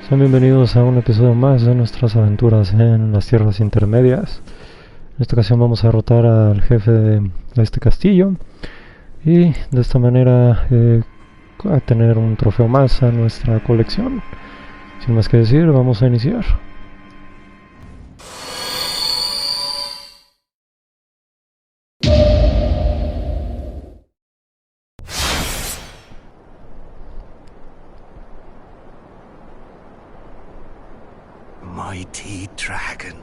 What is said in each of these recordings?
Sean bienvenidos a un episodio más de nuestras aventuras en las tierras intermedias. En esta ocasión vamos a derrotar al jefe de este castillo y de esta manera a tener un trofeo más a nuestra colección. Sin más que decir, vamos a iniciar. Mighty dragon,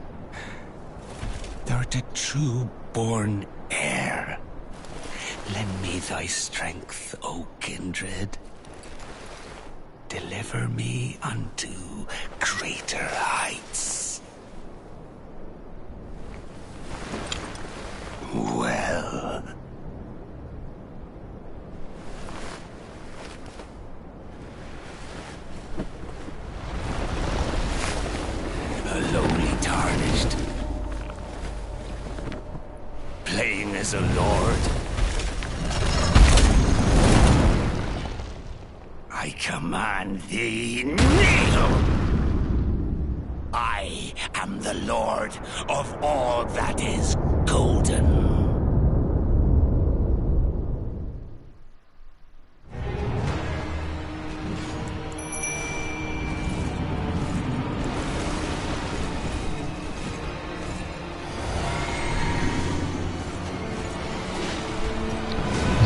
thou'rt a true-born heir. Lend me thy strength, O kindred. Deliver me unto greater heights. Well. Lowly tarnished, playing as a lord. I command thee, kneel! I am the lord of all that is golden.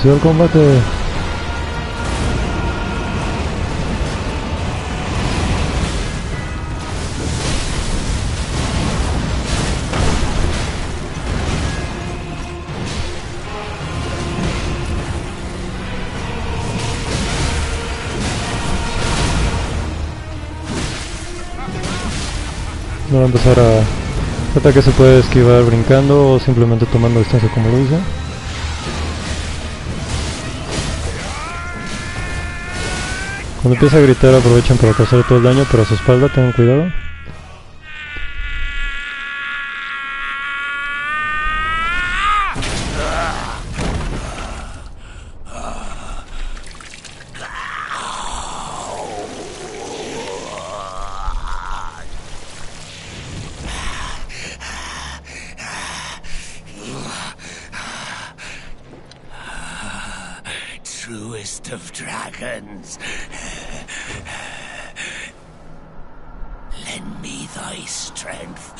El combate. No va a empezar a... Este ataque se puede esquivar brincando o simplemente tomando distancia como lo hice. Cuando empieza a gritar aprovechan para causar todo el daño, pero a su espalda tengan cuidado. Truest of dragons. Lend me thy strength.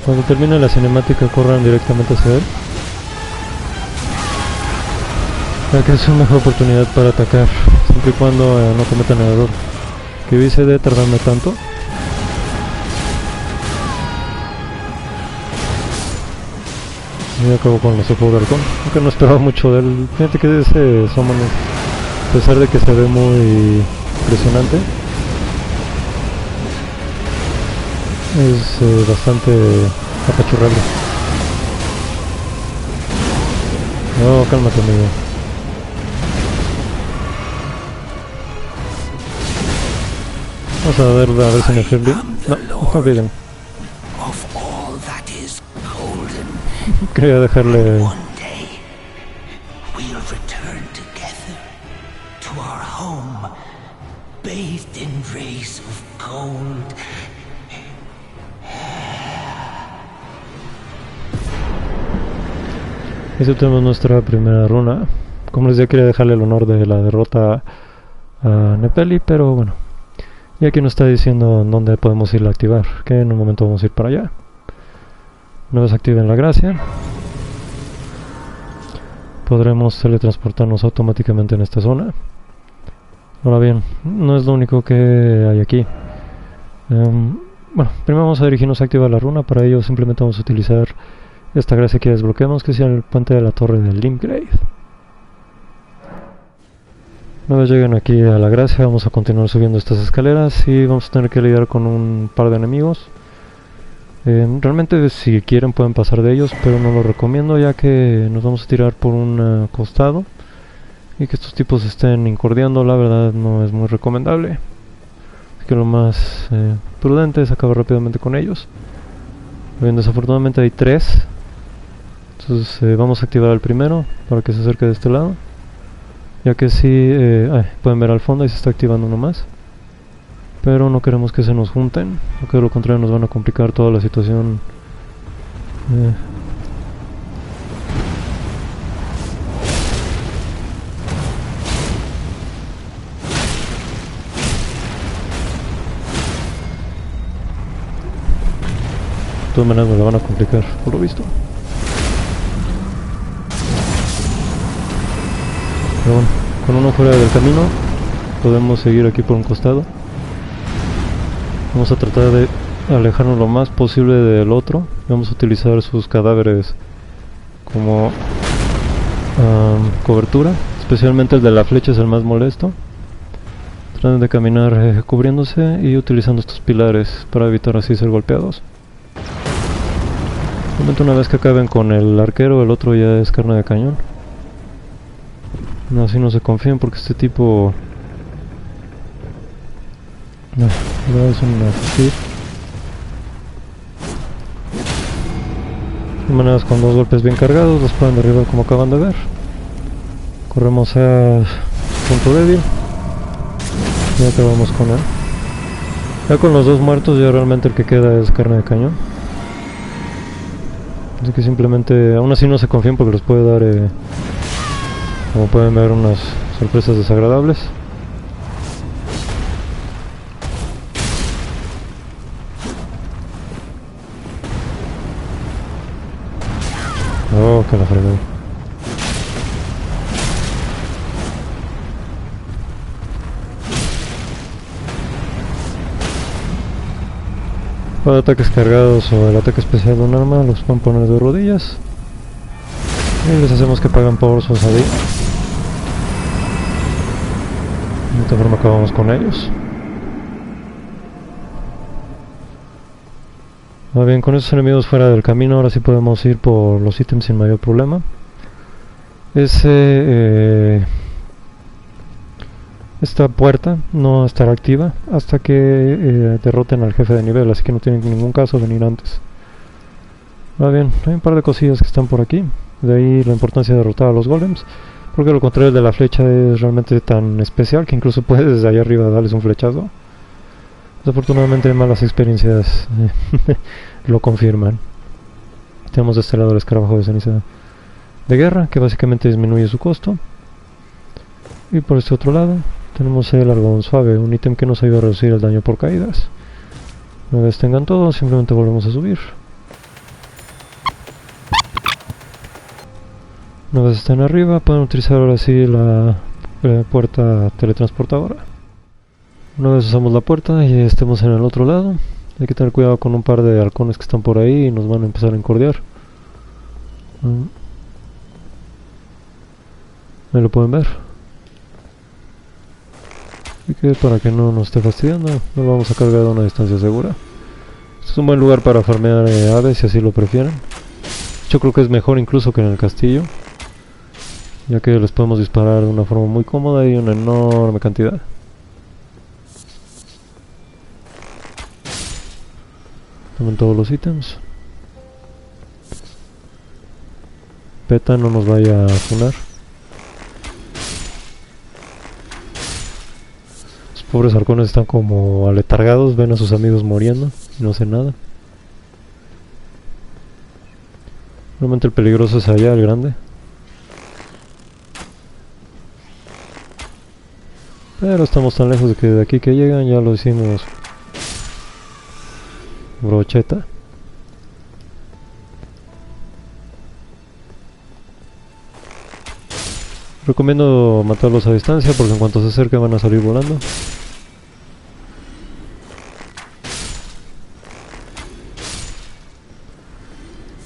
Cuando termine la cinemática corran directamente hacia él, ya que es una mejor oportunidad para atacar, siempre y cuando no cometan el error que hice de tardarme tanto. Y acabo con los ojos de Dragón, aunque no esperaba mucho de él. Fíjate que ese summon, a pesar de que se ve muy impresionante, es bastante apachurrable. No, cálmate, amigo. Vamos a ver si me friendly. No, no olviden. Quería dejarle... Aquí tenemos nuestra primera runa. Como les decía, quería dejarle el honor de la derrota a Nepeli, pero bueno. Y aquí nos está diciendo en dónde podemos ir a activar, que en un momento vamos a ir para allá. Una vez activen la gracia, podremos teletransportarnos automáticamente en esta zona. Ahora bien, no es lo único que hay aquí. Bueno, primero vamos a dirigirnos a activar la runa. Para ello simplemente vamos a utilizar esta gracia que desbloqueamos, que es el puente de la torre del Limgrave. Una vez lleguen aquí a la gracia, vamos a continuar subiendo estas escaleras y vamos a tener que lidiar con un par de enemigos. Realmente si quieren pueden pasar de ellos, pero no lo recomiendo ya que nos vamos a tirar por un costado y que estos tipos estén incordiando, la verdad no es muy recomendable. Así que lo más prudente es acabar rápidamente con ellos. Bien, desafortunadamente hay 3. Entonces vamos a activar al primero para que se acerque de este lado. Ya que si pueden ver al fondo y se está activando uno más. Pero no queremos que se nos junten, porque de lo contrario nos van a complicar toda la situación. De todas maneras me la van a complicar, por lo visto. Pero bueno, con uno fuera del camino podemos seguir aquí por un costado. Vamos a tratar de alejarnos lo más posible del otro. Vamos a utilizar sus cadáveres como cobertura. Especialmente el de la flecha es el más molesto. Traten de caminar cubriéndose y utilizando estos pilares para evitar así ser golpeados. Una vez que acaben con el arquero, el otro ya es carne de cañón. No, así no se confíen porque este tipo... No, es una fastidio. De maneras con 2 golpes bien cargados los pueden derribar como acaban de ver. Corremos a punto débil y acabamos con él. Ya con los 2 muertos ya realmente el que queda es carne de cañón. Así que simplemente, aún así no se confíen porque les puede dar, como pueden ver, unas sorpresas desagradables. Oh, que la fregué. Para ataques cargados o el ataque especial de un arma los pueden poner de rodillas y les hacemos que paguen por su osadía. De esta forma acabamos con ellos. Bien, con estos enemigos fuera del camino ahora sí podemos ir por los ítems sin mayor problema. Esta puerta no estará activa hasta que derroten al jefe de nivel, así que no tiene ningún caso venir antes. Bien, hay un par de cosillas que están por aquí, de ahí la importancia de derrotar a los golems, porque lo contrario de la flecha es realmente tan especial que incluso puedes desde allá arriba darles un flechazo. Desafortunadamente malas experiencias lo confirman. Tenemos de este lado el escarabajo de ceniza de guerra, que básicamente disminuye su costo. Y por este otro lado tenemos el algodón suave, un ítem que nos ayuda a reducir el daño por caídas. Una vez tengan todo, simplemente volvemos a subir. Una vez estén arriba, pueden utilizar ahora sí la puerta teletransportadora. Una vez usamos la puerta y estemos en el otro lado, hay que tener cuidado con un par de halcones que están por ahí y nos van a empezar a encordear. Ahí lo pueden ver. Así que para que no nos esté fastidiando, nos vamos a cargar a una distancia segura. Este es un buen lugar para farmear aves si así lo prefieren. Yo creo que es mejor incluso que en el castillo, ya que les podemos disparar de una forma muy cómoda y una enorme cantidad. Tomen todos los ítems. Peta, no nos vaya a funar. Los pobres halcones están como aletargados, ven a sus amigos muriendo y no hacen nada. Realmente el peligroso es allá, el grande. Pero estamos tan lejos de que de aquí que llegan ya lo hicimos brocheta. Recomiendo matarlos a distancia porque en cuanto se acerquen van a salir volando.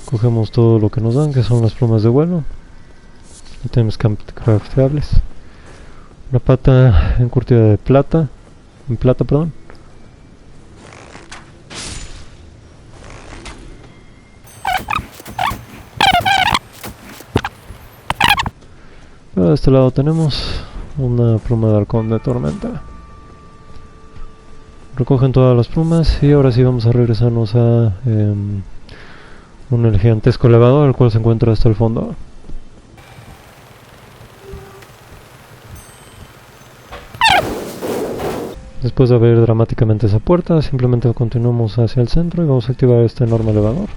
Cogemos todo lo que nos dan, que son las plumas de vuelo. Ítems crafteables. Una pata encurtida de plata. En plata, perdón. Pero de este lado tenemos una pluma de halcón de tormenta. Recogen todas las plumas y ahora sí vamos a regresarnos a un gigantesco elevador, el cual se encuentra hasta el fondo. Después de abrir dramáticamente esa puerta, simplemente continuamos hacia el centro y vamos a activar este enorme elevador.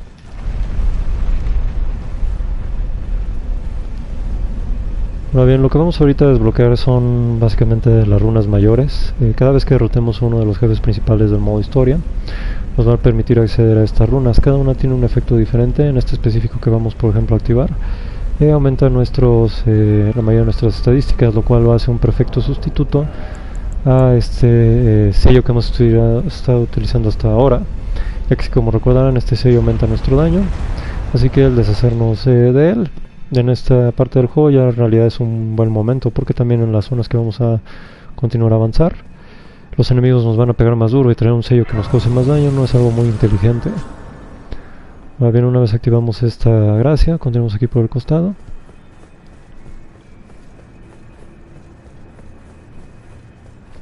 Ahora bien, lo que vamos ahorita a desbloquear son básicamente las runas mayores. Cada vez que derrotemos a uno de los jefes principales del modo historia, nos va a permitir acceder a estas runas. Cada una tiene un efecto diferente. En este específico que vamos, por ejemplo, a activar, aumenta la mayoría de nuestras estadísticas, lo cual lo hace un perfecto sustituto a este sello que hemos estado utilizando hasta ahora, ya que, como recordarán, este sello aumenta nuestro daño, así que el deshacernos de él en esta parte del juego ya en realidad es un buen momento, porque también en las zonas que vamos a continuar a avanzar, los enemigos nos van a pegar más duro y traer un sello que nos cause más daño no es algo muy inteligente. Ahora bien, una vez activamos esta gracia, continuamos aquí por el costado.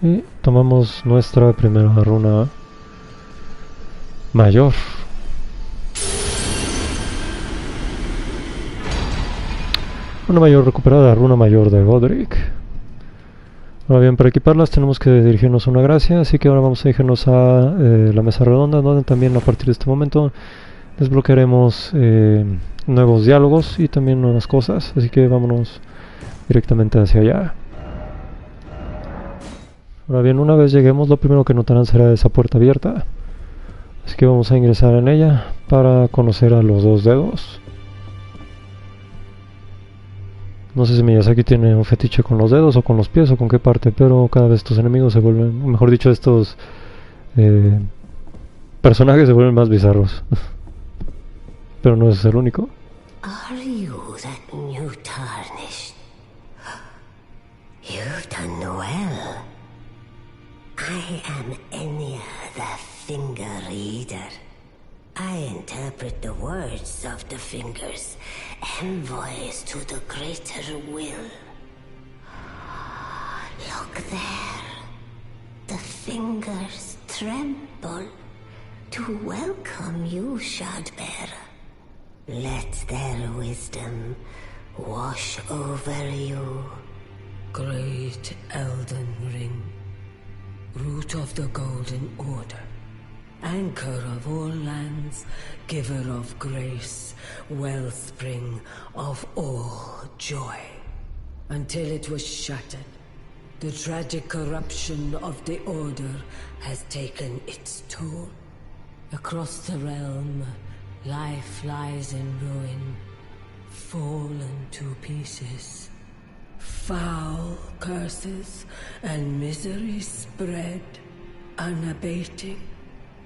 Y tomamos nuestra primera runa mayor. Runa mayor recuperada, runa mayor de Godrick. Ahora bien, para equiparlas tenemos que dirigirnos a una gracia, así que ahora vamos a dirigirnos a la mesa redonda, donde también a partir de este momento desbloquearemos nuevos diálogos y también nuevas cosas, así que vámonos directamente hacia allá. Ahora bien, una vez lleguemos, lo primero que notarán será esa puerta abierta, así que vamos a ingresar en ella para conocer a los dos dedos. No sé si Miyazaki tiene un fetiche con los dedos o con los pies o con qué parte, pero cada vez estos enemigos se vuelven, mejor dicho, estos personajes se vuelven más bizarros. Pero no es el único. Are you that new tarnished? You've done well. I am Enia, the finger reader. I interpret the words of the fingers, envoys to the greater will. Look there. The fingers tremble to welcome you, Shardbearer. Let their wisdom wash over you. Great Elden Ring, root of the Golden Order, anchor of all lands, giver of grace, wellspring of all joy. Until it was shattered, the tragic corruption of the Order has taken its toll. Across the realm, life lies in ruin, fallen to pieces. Foul curses and misery spread, unabating.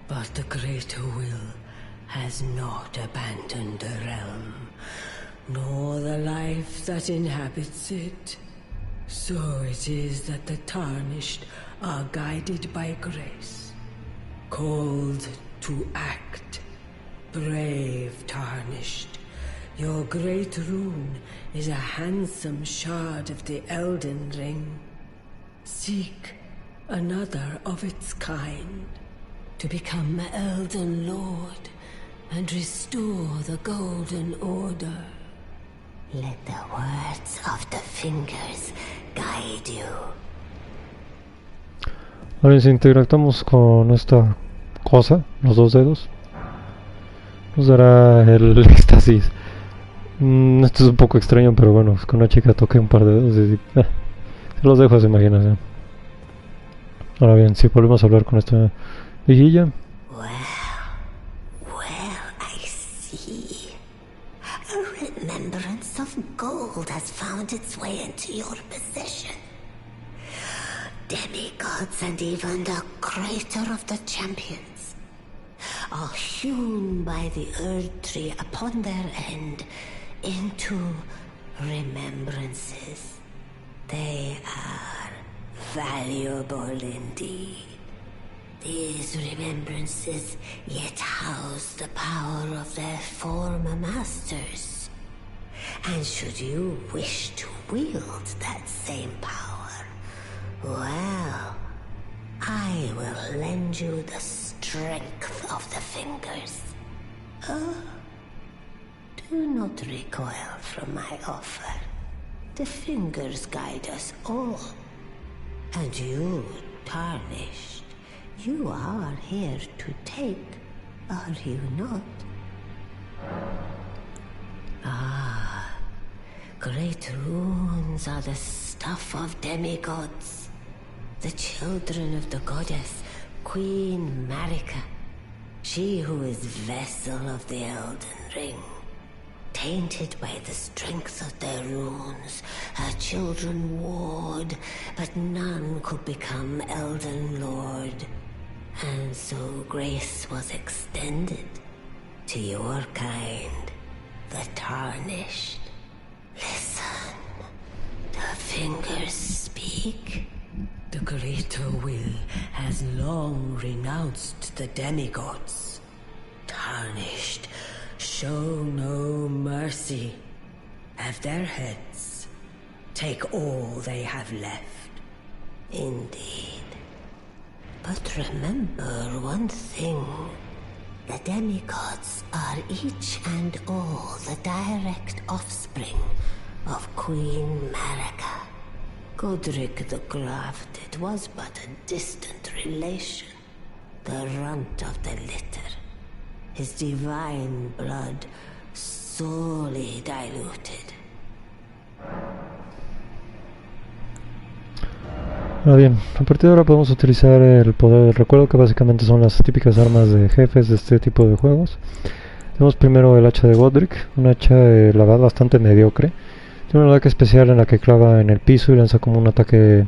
But the greater will has not abandoned the realm, nor the life that inhabits it. So it is that the tarnished are guided by grace, called to act. Brave tarnished, your great rune is a handsome shard of the Elden Ring. Seek another of its kind, to become Elden Lord and restore the Golden Order. Let the words of the fingers guide you. Ahora si interactuamos con esta cosa, los dos dedos, nos dará el éxtasis. Esto es un poco extraño, pero bueno, es que una chica toque un par de dedos y se los dejo a su imaginación. Ahora bien, si volvemos a hablar con esta viejilla. Well, I see. A remembrance of gold has found its way into your possession. Demigods and even the creator of the champions are hewn by the Earth Tree upon their end into remembrances. They are valuable indeed. These remembrances yet house the power of their former masters. And should you wish to wield that same power, well, I will lend you the strength of the fingers. Oh, do not recoil from my offer. The fingers guide us all. And you, tarnished, you are here to take, are you not? Ah, great runes are the stuff of demigods. The children of the goddess, Queen Marika. She who is vessel of the Elden Ring. Tainted by the strength of their runes, her children warred, but none could become Elden Lord. And so grace was extended to your kind, the tarnished. Listen, the fingers speak. The greater will has long renounced the demigods. Tarnished, show no mercy. Have their heads. Take all they have left. Indeed. But remember one thing. The demigods are each and all the direct offspring of Queen Marika. Godrick the Grafted was but a distant relation, the runt of the litter. His divine blood sorely diluted. Ahora bien, a partir de ahora podemos utilizar el poder del recuerdo, que básicamente son las típicas armas de jefes de este tipo de juegos. Tenemos primero el hacha de Godric, una hacha la verdad bastante mediocre. Tiene un ataque especial en la que clava en el piso y lanza como un ataque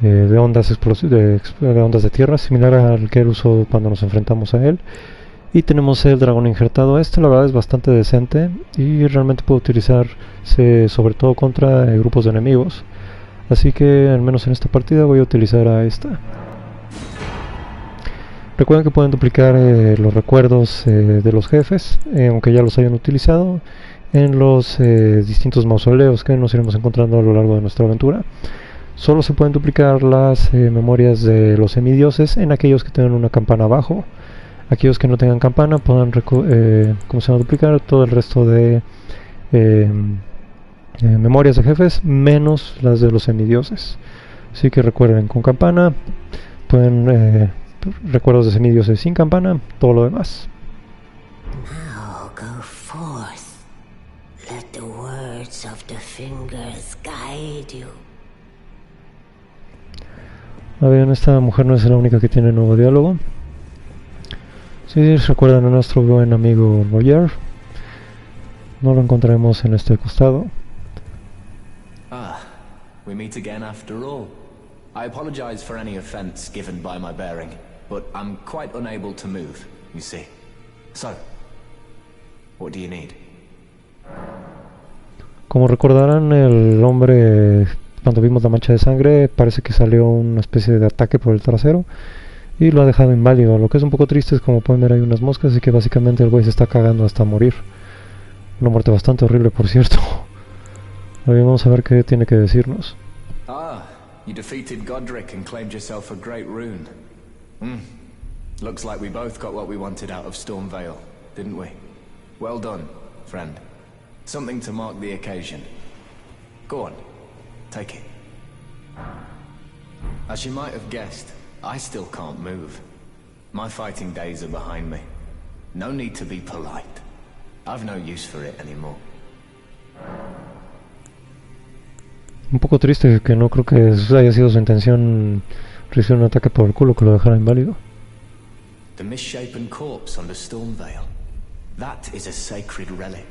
de ondas de tierra, similar al que él usó cuando nos enfrentamos a él. Y tenemos el dragón injertado. La verdad es bastante decente y realmente puede utilizarse sobre todo contra grupos de enemigos. Así que al menos en esta partida voy a utilizar a esta. Recuerden que pueden duplicar los recuerdos de los jefes, aunque ya los hayan utilizado, en los distintos mausoleos que nos iremos encontrando a lo largo de nuestra aventura. Solo se pueden duplicar las memorias de los semidioses en aquellos que tengan una campana abajo. Aquellos que no tengan campana puedan duplicar todo el resto de memorias de jefes, menos las de los semidioses. Así que recuerden, con campana pueden recuerdos de semidioses, sin campana todo lo demás. Now go forth. Let the words of the fingers guide you. A ver, esta mujer no es la única que tiene nuevo diálogo. Si recuerdan a nuestro buen amigo Rogier, no lo encontraremos en este costado. Ah, we meet again after all. I apologize for any offense given by my bearing, but I'm quite unable to move, you see. So, what do you need? Como recordarán, el hombre, cuando vimos la mancha de sangre, parece que salió una especie de ataque por el trasero y lo ha dejado inválido. Lo que es un poco triste es, como pueden ver, hay unas moscas, y que básicamente el güey se está cagando hasta morir. Una muerte bastante horrible, por cierto. Ahora vamos a ver qué tiene que decirnos. Ah, you defeated Godrick and claimed yourself a great rune. Looks like we both got what we wanted out of Stormvale, didn't we? Well done, friend. Something to mark the occasion. Go on, take it. As you might have guessed, I still can't move. My fighting days are behind me. No need to be polite. I've no use for it anymore. Un poco triste, que no creo que haya sido su intención recibir un ataque por el culo que lo dejara inválido. The misshapen corpse under Stormvale. That is a sacred relic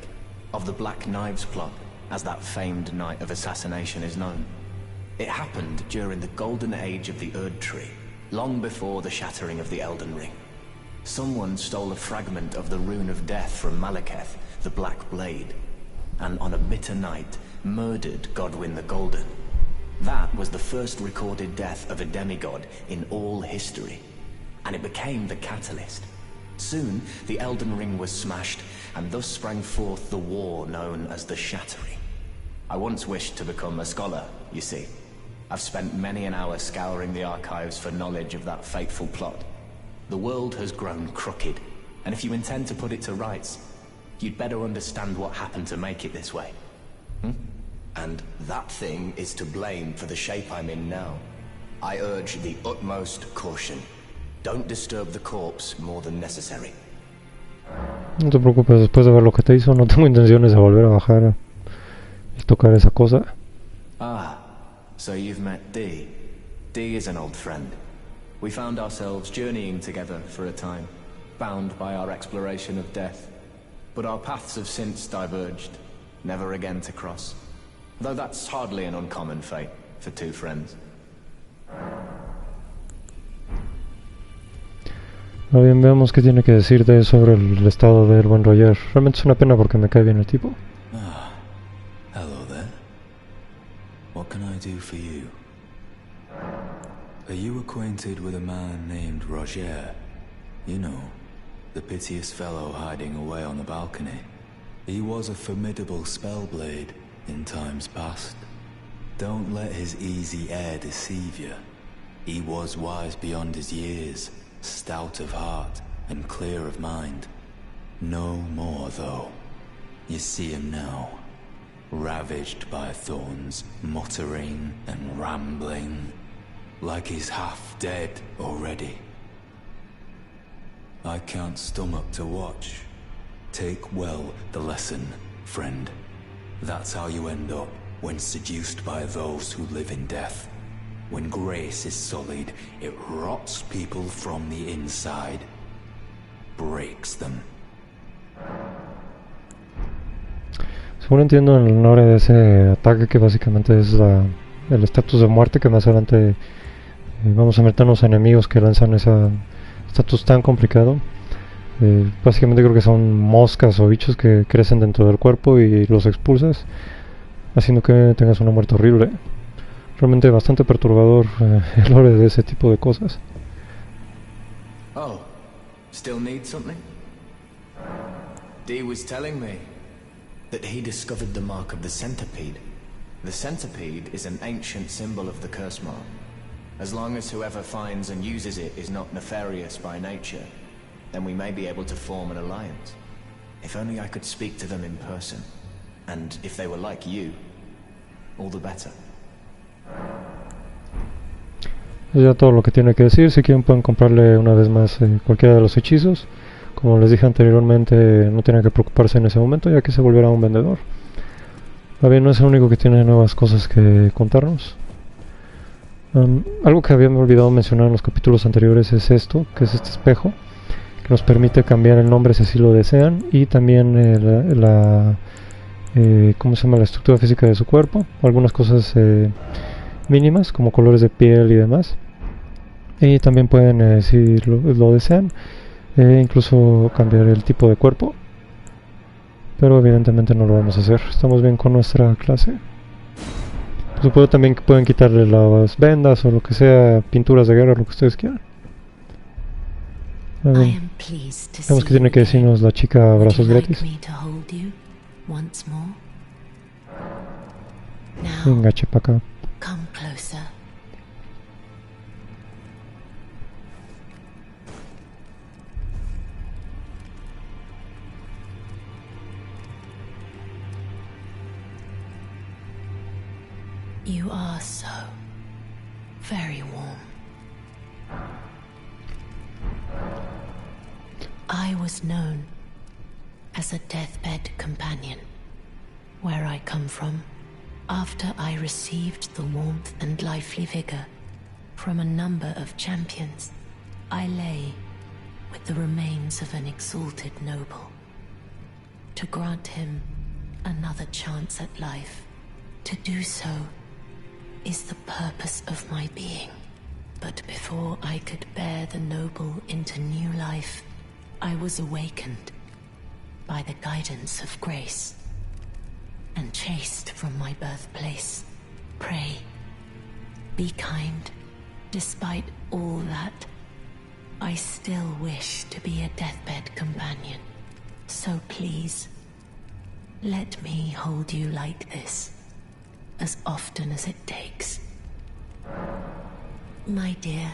of the Black Knives plot, as that famed night of assassination is known. It happened during the golden age of the Erd Tree, long before the shattering of the Elden Ring. Someone stole a fragment of the Rune of Death from Malekith, the Black Blade, and on a bitter night, murdered Godwyn the Golden. That was the first recorded death of a demigod in all history, and it became the catalyst. Soon, the Elden Ring was smashed, and thus sprang forth the war known as the Shattering. I once wished to become a scholar, you see. I've spent many an hour scouring the archives for knowledge of that fateful plot. The world has grown crooked, and if you intend to put it to rights, you'd better understand what happened to make it this way. And that thing is to blame for the shape I'm in now. I urge the utmost caution. Don't disturb the corpse more than necessary. No te preocupes, después de ver lo que te hizo, no tengo intenciones de volver a bajar y tocar esa cosa. Ah, so you've met Dee. Dee is an old friend. We found ourselves journeying together for a time, bound by our exploration of death. But our paths have since diverged, never again to cross. Though that's hardly an uncommon fate for two friends. Ahora bien, veamos qué tiene que decirte sobre el estado del buen Rogier. Realmente es una pena porque me cae bien el tipo. Hello there. What can I do for you? Are you acquainted with a man named Rogier? You know, the piteous fellow hiding away on the balcony. He was a formidable spellblade in times past. Don't let his easy air deceive you. He was wise beyond his years, stout of heart and clear of mind. No more, though. You see him now, ravaged by thorns, muttering and rambling, like he's half dead already. I can't stomach to watch. Take well the lesson, friend. That's how you end up when seduced by those who live in death. When grace is sullied, it rots people from the inside, breaks them. Según entiendo, en el nombre de ese ataque, que básicamente es el estatus de muerte, que más adelante vamos a meternos a enemigos que lanzan ese estatus tan complicado. Básicamente creo que son moscas o bichos que crecen dentro del cuerpo y los expulsas, haciendo que tengas una muerte horrible. Realmente bastante perturbador el lore de ese tipo de cosas. Oh, still need something? Dee was telling me that he discovered the mark of the centipede. The centipede is an ancient symbol of the curse mark. As long as whoever finds and uses it is not nefarious by nature, then we may be able to form an alliance. If only I could speak to them in person. And if they were like you, all the better. Es ya todo lo que tiene que decir. Si quieren pueden comprarle una vez más cualquiera de los hechizos. Como les dije anteriormente, no tienen que preocuparse en ese momento, ya que se volverá un vendedor. Bien, no es el único que tiene nuevas cosas que contarnos. Algo que había olvidado mencionar en los capítulos anteriores es esto, que es este espejo, que nos permite cambiar el nombre si así lo desean, y también ¿cómo se llama? La estructura física de su cuerpo, algunas cosas mínimas como colores de piel y demás. Y también pueden, si lo desean, incluso cambiar el tipo de cuerpo, pero evidentemente no lo vamos a hacer. Estamos bien con nuestra clase. Por supuesto también pueden quitarle las vendas o lo que sea, pinturas de guerra, lo que ustedes quieran. Vemos que tiene que decirnos la chica brazos gratis. Venga, chepa acá. You are so very warm. I was known as a deathbed companion where I come from. After I received the warmth and lively vigor from a number of champions, I lay with the remains of an exalted noble. To grant him another chance at life, to do so is the purpose of my being. But before I could bear the noble into new life, I was awakened by the guidance of grace and chased from my birthplace. Pray, be kind. Despite all that, I still wish to be a deathbed companion. So please, let me hold you like this. as often as it takes. My dear,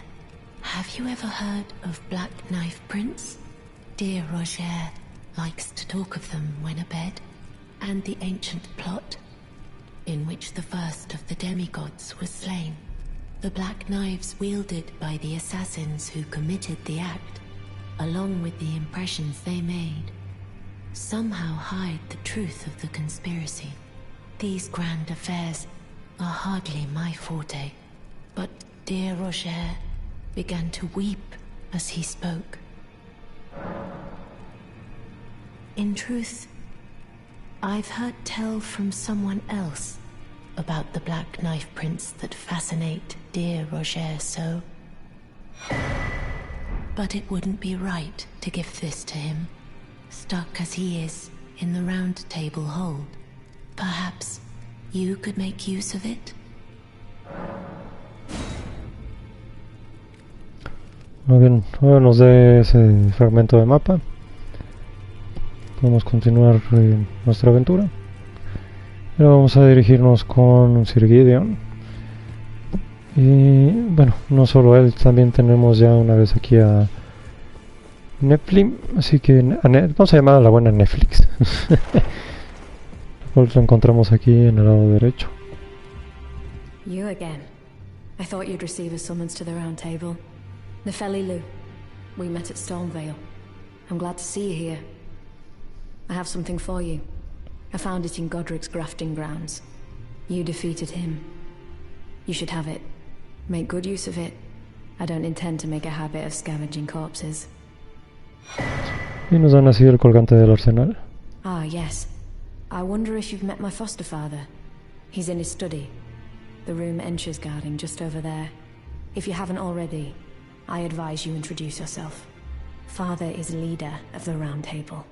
have you ever heard of Black Knife Prints? Dear Rogier likes to talk of them when abed, and the ancient plot, in which the first of the demigods was slain. The black knives wielded by the assassins who committed the act, along with the impressions they made, somehow hide the truth of the conspiracy. These grand affairs are hardly my forte, but dear Rogier began to weep as he spoke. In truth, I've heard tell from someone else about the black knife prints that fascinate dear Rogier so. But it wouldn't be right to give this to him, stuck as he is in the round table hold. Perhaps you could make use of it? Muy bien, ahora nos dé ese fragmento de mapa. Podemos continuar nuestra aventura. Ahora vamos a dirigirnos con Sir Gideon. Y bueno, no solo él, también tenemos ya una vez aquí a Netflix, así que vamos a llamar a la buena Netflix. Lo encontramos aquí en el lado derecho. You again. I thought you'd receive a summons to the round table. Nefeli Lu. We met at Stormvale. I'm glad to see you here. I have something for you. I found it in Godrick's grafting grounds. You defeated him. You should have it. Make good use of it. I don't intend to make a habit of scavenging corpses. Y nos dan así el colgante del arsenal. Ah, yes. I wonder if you've met my foster father. He's in his study. The room Ensha's guarding just over there. If you haven't already, I advise you introduce yourself. Father is leader of the Round Table.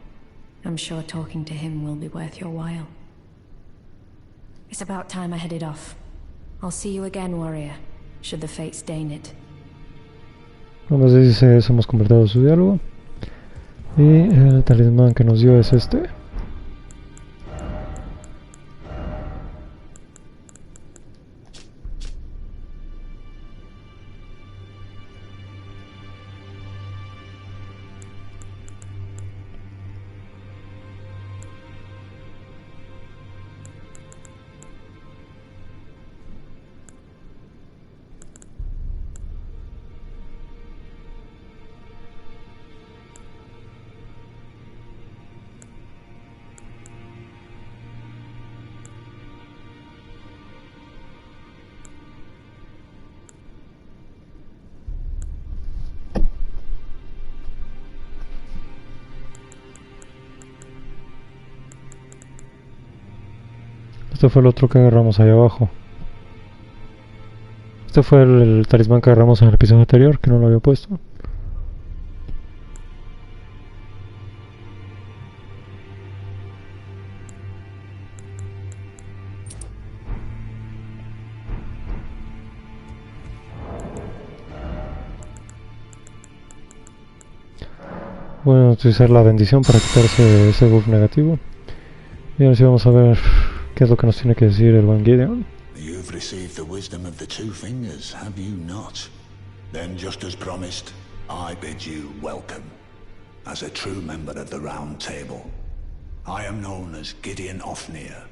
I'm sure talking to him will be worth your while. It's about time I headed off. I'll see you again, warrior, should the fates deign it. Nos dice, hemos completado su diálogo. Y el talismán que nos dio es este. Este fue el otro que agarramos ahí abajo. Este fue el talismán que agarramos en el episodio anterior, que no lo había puesto. Voy a utilizar la bendición para quitarse ese buff negativo. Y ahora sí vamos a ver qué es lo que nos tiene que decir el buen Gideon. You've received the wisdom of the two fingers, have you not? Then, just as promised, I bid you welcome. As a true member of the Round Table, I am known as Gideon Ofnir.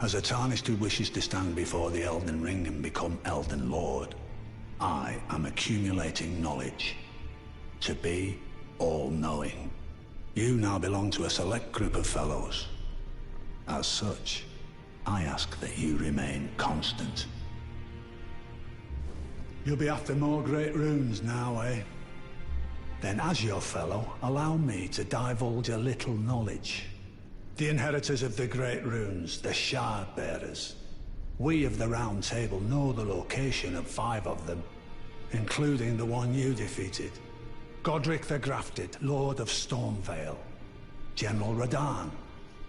As a Tarnished who wishes to stand before the Elden Ring and become Elden Lord, I am accumulating knowledge. To be all-knowing. You now belong to a select group of fellows. As such, I ask that you remain constant. You'll be after more great runes now, eh? Then as your fellow, allow me to divulge a little knowledge. The inheritors of the great runes, the Shard Bearers. We of the Round Table know the location of 5 of them, including the one you defeated. Godrick the Grafted, Lord of Stormvale. General Radahn,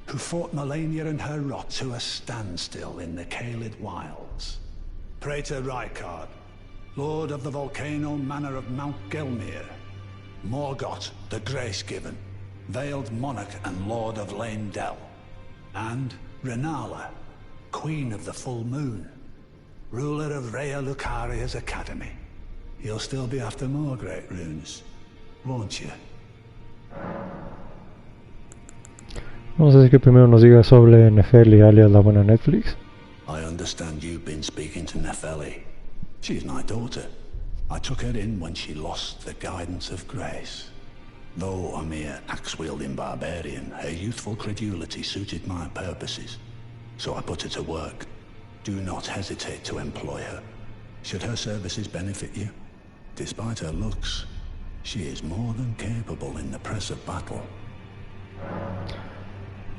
who fought Malenia and her rot to a standstill in the Caelid Wilds. Praetor Rykard, Lord of the Volcano Manor of Mount Gelmir. Morgoth the Grace-Given, Veiled Monarch and Lord of Lane Dell. And Renala, Queen of the Full Moon, ruler of Rhea Lucaria's academy. You'll still be after more great runes, won't you? Vamos a decir que primero nos diga sobre Nefeli, alias la buena Netflix. I understand you've been speaking to Nefeli. She's my daughter. I took her in when she lost the guidance of grace. Though a mere axe-wielding barbarian, her youthful credulity suited my purposes. So I put her to work. Do not hesitate to employ her. Should her services benefit you, despite her looks, she is more than capable in the press of battle.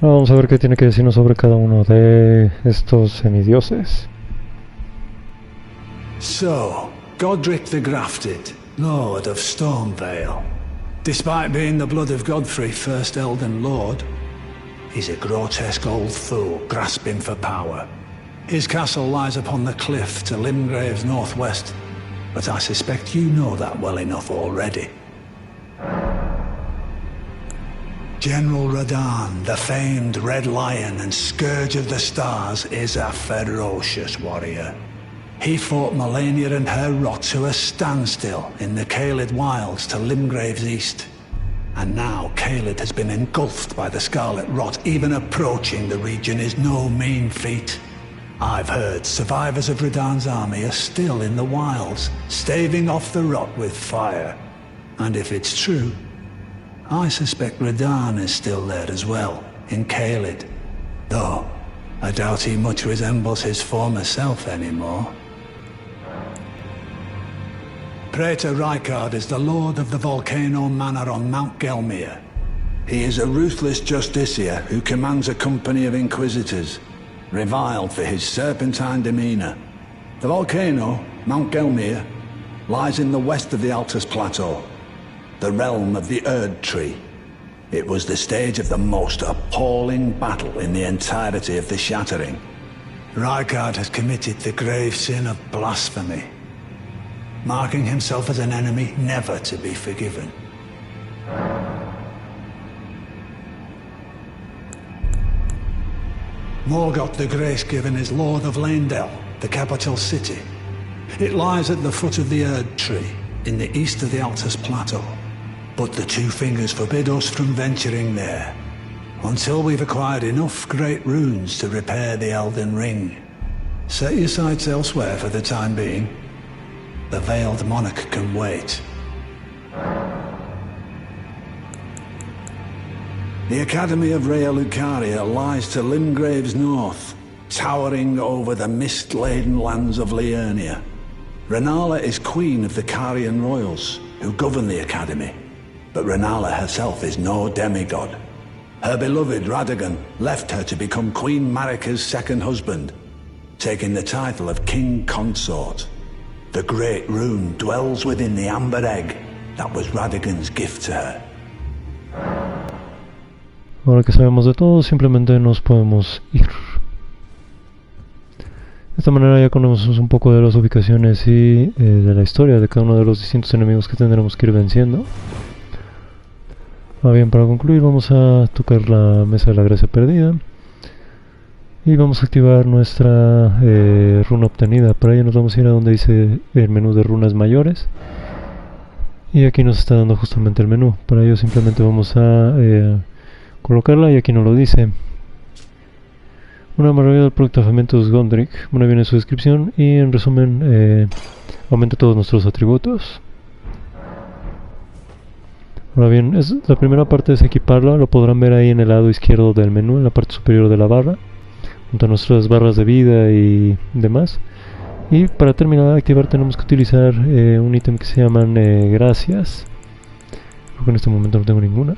Vamos a ver qué tiene que decirnos sobre cada uno de estos semidioses. So, Godrick the Grafted, Lord of Stormvale. Despite being the blood of Godfrey, first Elden Lord, he's a grotesque old fool grasping for power. His castle lies upon the cliff to Limgrave's northwest, but I suspect you know that well enough already. General Radahn, the famed Red Lion and Scourge of the Stars, is a ferocious warrior. He fought Melania and her rot to a standstill in the Caelid wilds to Limgrave's east. And now Caelid has been engulfed by the Scarlet Rot. Even approaching the region is no mean feat. I've heard survivors of Radahn's army are still in the wilds, staving off the rot with fire. And if it's true, I suspect Radahn is still there as well, in Caelid. Though, I doubt he much resembles his former self anymore. Praetor Rykard is the lord of the Volcano Manor on Mount Gelmir. He is a ruthless justiciar who commands a company of inquisitors, reviled for his serpentine demeanor. The volcano, Mount Gelmir, lies in the west of the Altus Plateau, the realm of the Erd Tree. It was the stage of the most appalling battle in the entirety of the Shattering. Rykard has committed the grave sin of blasphemy, marking himself as an enemy never to be forgiven. Morgoth the Grace-Given is Lord of Leyndell, the capital city. It lies at the foot of the Erd Tree, in the east of the Altus Plateau. But the Two Fingers forbid us from venturing there, until we've acquired enough great runes to repair the Elden Ring. Set your sights elsewhere for the time being. The Veiled Monarch can wait. The Academy of Rhea Lucaria lies to Limgrave's north, towering over the mist-laden lands of Liurnia. Renala is queen of the Carian royals, who govern the Academy. But Renala herself is no demigod. Her beloved Radagon left her to become Queen Marika's second husband, taking the title of King Consort. The Great Rune dwells within the Amber Egg that was Radagon's gift to her. Ahora que sabemos de todo, simplemente nos podemos ir. De esta manera ya conocemos un poco de las ubicaciones y de la historia de cada uno de los distintos enemigos que tendremos que ir venciendo. Bien, para concluir vamos a tocar la mesa de la gracia perdida y vamos a activar nuestra runa obtenida. Para ello nos vamos a ir a donde dice el menú de runas mayores y aquí nos está dando justamente el menú. Para ello simplemente vamos a colocarla y aquí nos lo dice. Una maravilla del producto de Fermentos Godrick. Bueno, viene su descripción y en resumen aumenta todos nuestros atributos. Ahora bien, la primera parte es equiparla, lo podrán ver ahí en el lado izquierdo del menú, en la parte superior de la barra, junto a nuestras barras de vida y demás. Y para terminar de activar tenemos que utilizar un ítem que se llaman gracias. Creo que en este momento no tengo ninguna.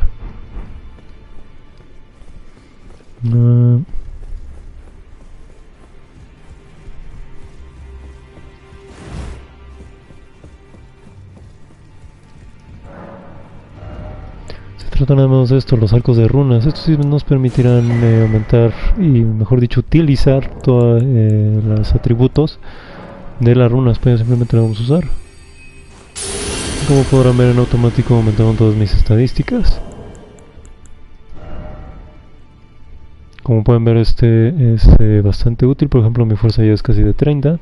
Trata nada más de esto, los arcos de runas. Estos sí nos permitirán aumentar y, mejor dicho, utilizar todos los atributos de las runas, pero simplemente las vamos a usar. Como podrán ver, en automático aumentaron todas mis estadísticas, Como pueden ver, este es bastante útil. Por ejemplo, mi fuerza ya es casi de 30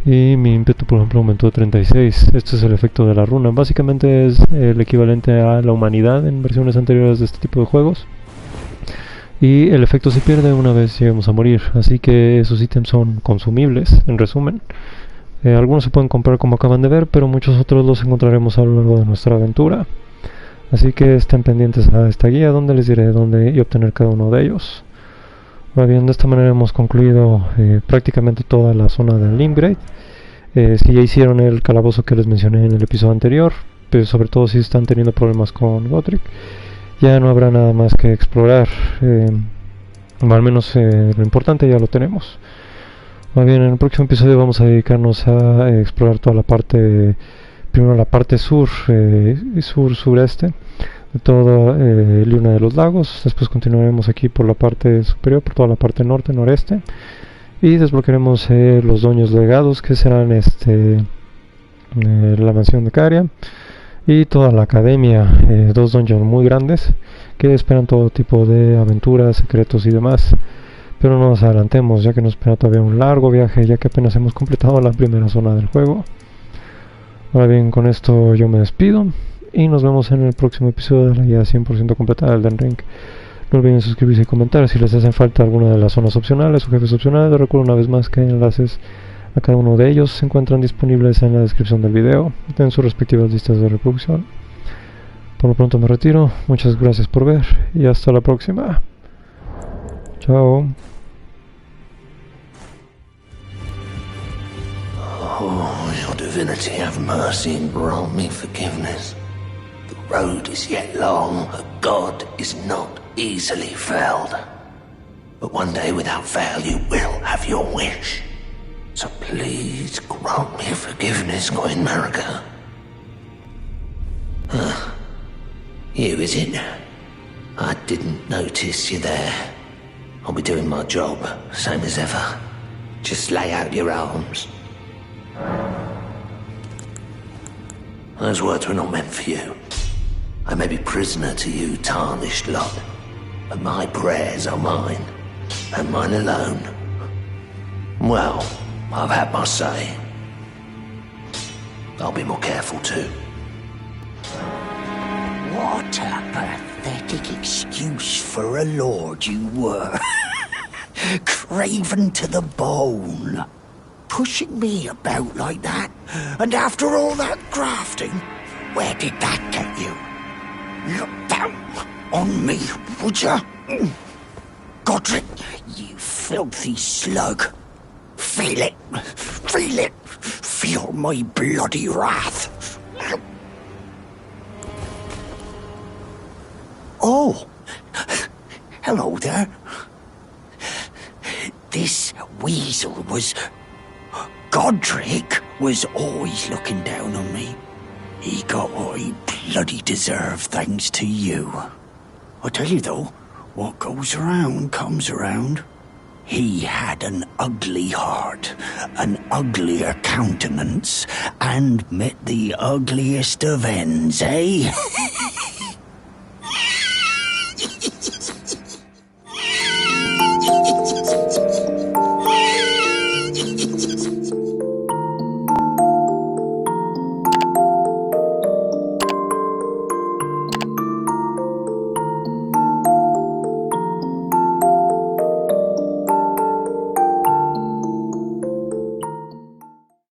y mi ímpetu, por ejemplo, aumentó a 36. Este es el efecto de la runa. Básicamente es el equivalente a la humanidad en versiones anteriores de este tipo de juegos, y el efecto se pierde una vez lleguemos a morir, así que esos ítems son consumibles, en resumen. Algunos se pueden comprar como acaban de ver, pero muchos otros los encontraremos a lo largo de nuestra aventura, así que estén pendientes a esta guía donde les diré dónde y obtener cada uno de ellos. Ahora bien, de esta manera hemos concluido prácticamente toda la zona del Limgrave. Si ya hicieron el calabozo que les mencioné en el episodio anterior, pero sobre todo si están teniendo problemas con Godrick, ya no habrá nada más que explorar, o al menos lo importante ya lo tenemos. Más bien, en el próximo episodio vamos a dedicarnos a explorar toda la parte, primero la parte sur-sureste de toda Luna de los Lagos. Después continuaremos aquí por la parte superior, por toda la parte norte-noreste, y desbloquearemos los doños legados, que serán la mansión de Caria y toda la academia, 2 dungeons muy grandes que esperan todo tipo de aventuras, secretos y demás. Pero no nos adelantemos, ya que nos espera todavía un largo viaje, ya que apenas hemos completado la primera zona del juego. Ahora bien, con esto yo me despido y nos vemos en el próximo episodio de la guía 100% completa del Elden Ring. No olviden suscribirse y comentar si les hacen falta alguna de las zonas opcionales o jefes opcionales. Les recuerdo una vez más que enlaces a cada uno de ellos se encuentran disponibles en la descripción del video, en sus respectivas listas de reproducción. Por lo pronto me retiro, muchas gracias por ver y hasta la próxima. Chao. Oh, your divinity, have mercy and grant me forgiveness. The road is yet long, a god is not easily felled. But one day without fail you will have your wish. So please grant me forgiveness, Queen Marika. You, is it? I didn't notice you there. I'll be doing my job, same as ever. Just lay out your arms. Those words were not meant for you. I may be prisoner to you, tarnished lot, but my prayers are mine, and mine alone. Well, I've had my say. I'll be more careful too. What a pathetic excuse for a lord you were. Craven to the bone. Pushing me about like that, and after all that grafting, where did that get you? Look down on me, would ya? Godrick, you filthy slug. Feel it, feel it, feel my bloody wrath. Oh, hello there. This weasel was... Godrick was always looking down on me. He got what he bloody deserved thanks to you. I tell you though, what goes around comes around. He had an ugly heart, an uglier countenance, and met the ugliest of ends, eh?